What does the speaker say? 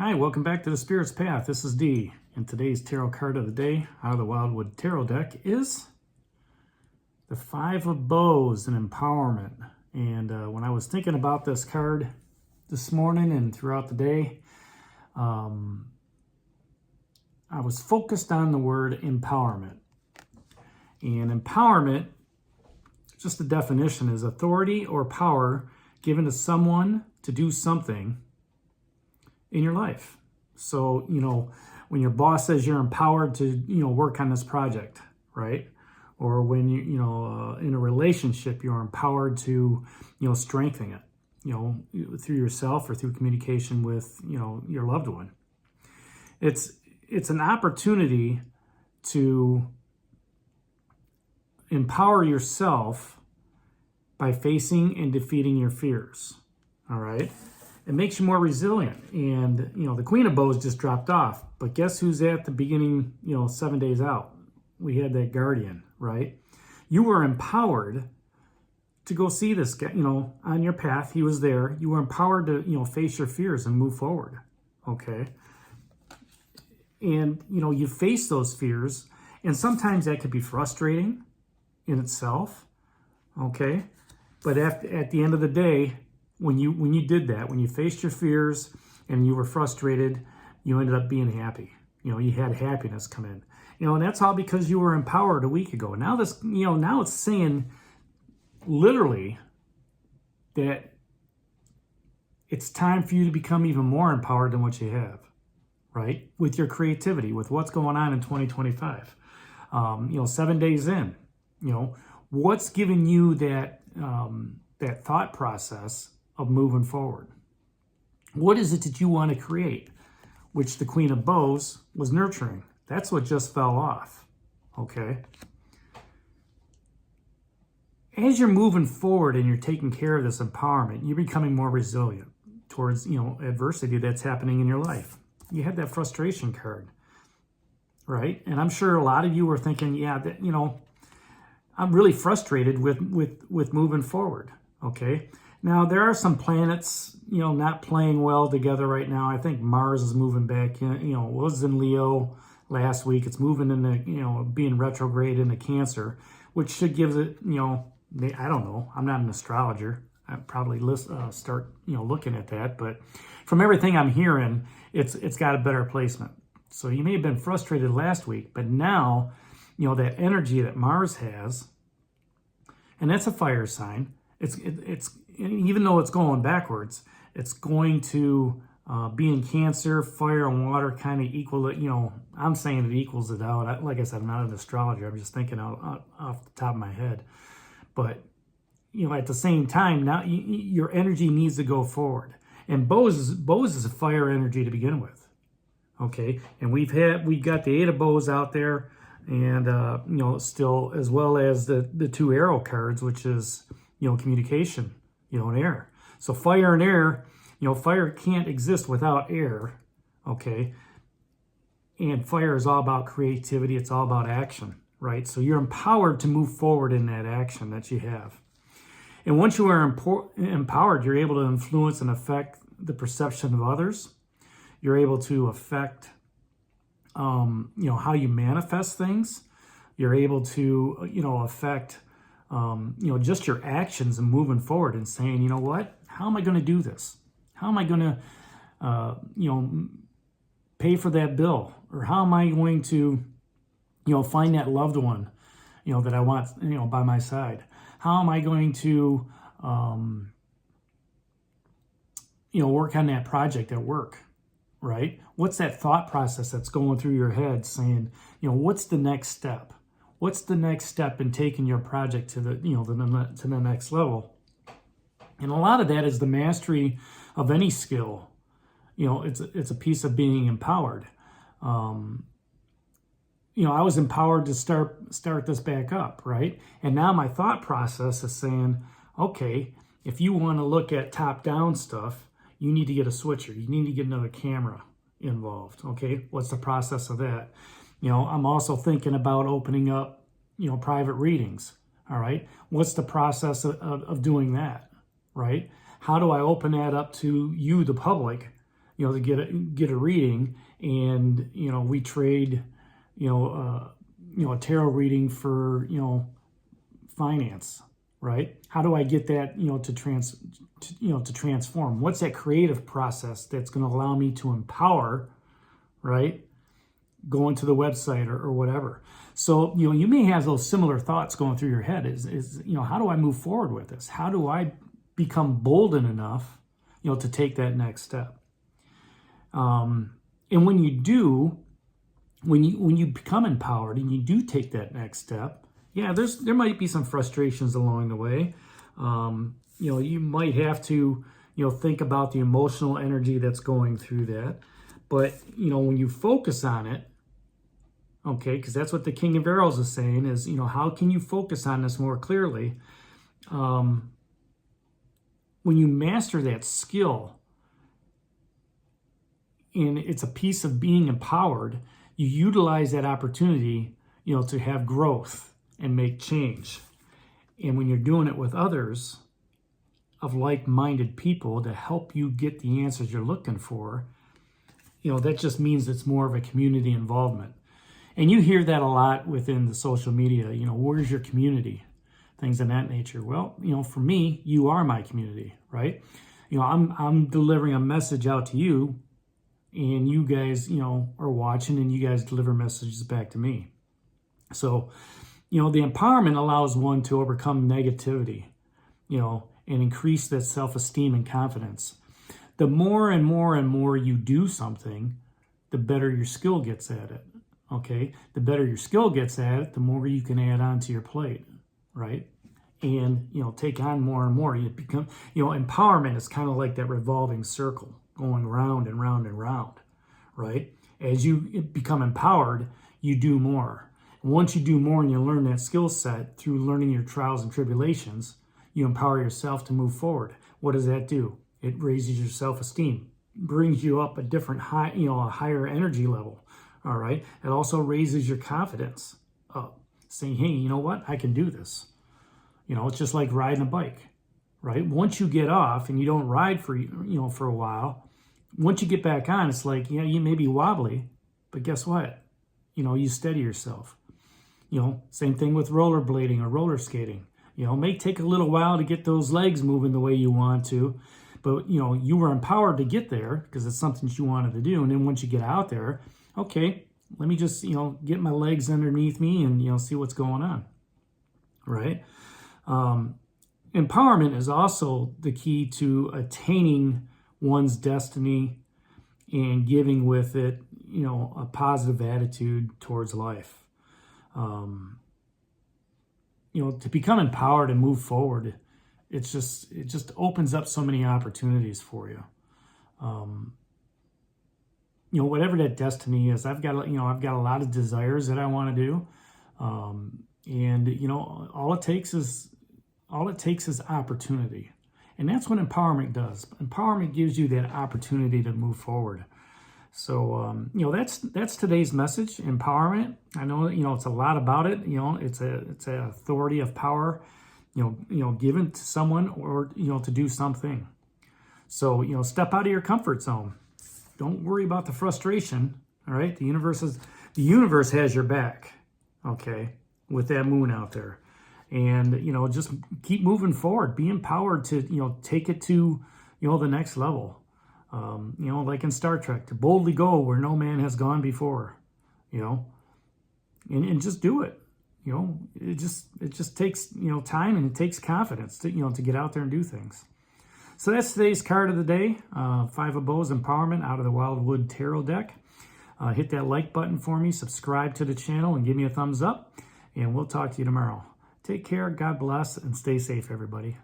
Hi, welcome back to the Spirit's Path. This is D, and today's tarot card of the day out of the Wildwood Tarot deck is the Five of Bows and Empowerment. And when I was thinking about this card this morning and throughout the day, I was focused on the word empowerment. And empowerment, just the definition, is authority or power given to someone to do something in your life. So, when your boss says you're empowered to, work on this project, right? Or when in a relationship, you're empowered to, strengthen it, through yourself or through communication with, your loved one. It's an opportunity to empower yourself by facing and defeating your fears, all right? It makes you more resilient. And, the Queen of Bows just dropped off. But guess who's at the beginning, 7 days out? We had that Guardian, right? You were empowered to go see this guy, on your path. He was there. You were empowered to, face your fears and move forward, okay? And, you face those fears. And sometimes that could be frustrating in itself, okay? But at the end of the day, when you did that, when you faced your fears and you were frustrated, you ended up being happy. You had happiness come in. And that's all because you were empowered a week ago. Now now it's saying literally that it's time for you to become even more empowered than what you have, right? With your creativity, with what's going on in 2025. 7 days in, what's giving you that that thought process of moving forward? What is it that you want to create? Which the Queen of Bows was nurturing. That's what just fell off, okay? As you're moving forward and you're taking care of this empowerment, you're becoming more resilient towards, adversity that's happening in your life. You had that frustration card, right? And I'm sure a lot of you are thinking, yeah, that, I'm really frustrated with moving forward, okay? Now, there are some planets, not playing well together right now. I think Mars is moving back, was in Leo last week. It's moving into, being retrograde into Cancer, which should give it, I don't know. I'm not an astrologer. I'd probably start, looking at that. But from everything I'm hearing, it's got a better placement. So you may have been frustrated last week, but now, that energy that Mars has, and that's a fire sign. It's even though it's going backwards, it's going to be in Cancer. Fire and water kind of equal it. I'm saying it equals it out. Like I said, I'm not an astrologer. I'm just thinking out off the top of my head. But at the same time, now your energy needs to go forward. And Bows is a fire energy to begin with. Okay, and we've got the Eight of Bows out there, and still, as well as the two arrow cards, which is communication, and air. So fire and air, fire can't exist without air, okay? And fire is all about creativity. It's all about action, right? So you're empowered to move forward in that action that you have. And once you are empowered, you're able to influence and affect the perception of others. You're able to affect, how you manifest things. You're able to, affect, just your actions and moving forward and saying, what? How am I going to do this? How am I going to, pay for that bill? Or how am I going to, find that loved one, that I want, by my side? How am I going to, work on that project at work, right? What's that thought process that's going through your head saying, what's the next step? What's the next step in taking your project to the, to the next level? And a lot of that is the mastery of any skill. It's a piece of being empowered. I was empowered to start this back up, right? And now my thought process is saying, okay, if you want to look at top-down stuff, you need to get a switcher. You need to get another camera involved, okay? What's the process of that? I'm also thinking about opening up, private readings, all right? What's the process of doing that, right? How do I open that up to you, the public, to get a reading, and we trade, a tarot reading for finance, right? How do I get that to transform? What's that creative process that's going to allow me to empower, right? Going to the website or whatever. So you may have those similar thoughts going through your head. Is how do I move forward with this? How do I become bolden enough to take that next step? And when you do, when you become empowered and you do take that next step, yeah, there might be some frustrations along the way. You might have to think about the emotional energy that's going through that. But when you focus on it, okay, because that's what the King of Arrows is saying is, how can you focus on this more clearly? When you master that skill, and it's a piece of being empowered, you utilize that opportunity, to have growth and make change. And when you're doing it with others of like-minded people to help you get the answers you're looking for, that just means it's more of a community involvement. And you hear that a lot within the social media, where's your community? Things of that nature. Well, for me, you are my community, right? I'm delivering a message out to you, and you guys, are watching, and you guys deliver messages back to me. So, the empowerment allows one to overcome negativity, and increase that self-esteem and confidence. The more and more and more you do something, the better your skill gets at it, okay? The better your skill gets at it, the more you can add on to your plate, right? And, take on more and more. You become, empowerment is kind of like that revolving circle going round and round and round, right? As you become empowered, you do more. And once you do more and you learn that skill set through learning your trials and tribulations, you empower yourself to move forward. What does that do? It raises your self-esteem, brings you up a different high, a higher energy level. All right. It also raises your confidence up, saying, hey, you know what? I can do this. It's just like riding a bike, right? Once you get off and you don't ride for a while, once you get back on, it's like, you may be wobbly, but guess what? You steady yourself. Same thing with rollerblading or roller skating. It may take a little while to get those legs moving the way you want to, but, you were empowered to get there because it's something that you wanted to do. And then once you get out there, okay, let me just, get my legs underneath me and, see what's going on, right? Empowerment is also the key to attaining one's destiny and giving with it, a positive attitude towards life. To become empowered and move forward, it just opens up so many opportunities for you. Whatever that destiny is, I've got a lot of desires that I want to do. And all it takes is opportunity. And that's what empowerment does. Empowerment gives you that opportunity to move forward. So, that's today's message, empowerment. I know, it's a lot about it. It's an authority of power, given to someone or, to do something. So, step out of your comfort zone. Don't worry about the frustration. All right. The universe has your back. Okay. With that moon out there. And, just keep moving forward. Be empowered to, take it to, the next level. Like in Star Trek, to boldly go where no man has gone before, and just do it. It just takes, time, and it takes confidence to get out there and do things. So that's today's card of the day. 5 of Bows Empowerment out of the Wildwood Tarot deck. Hit that like button for me, subscribe to the channel, and give me a thumbs up. And we'll talk to you tomorrow. Take care, God bless, and stay safe, everybody.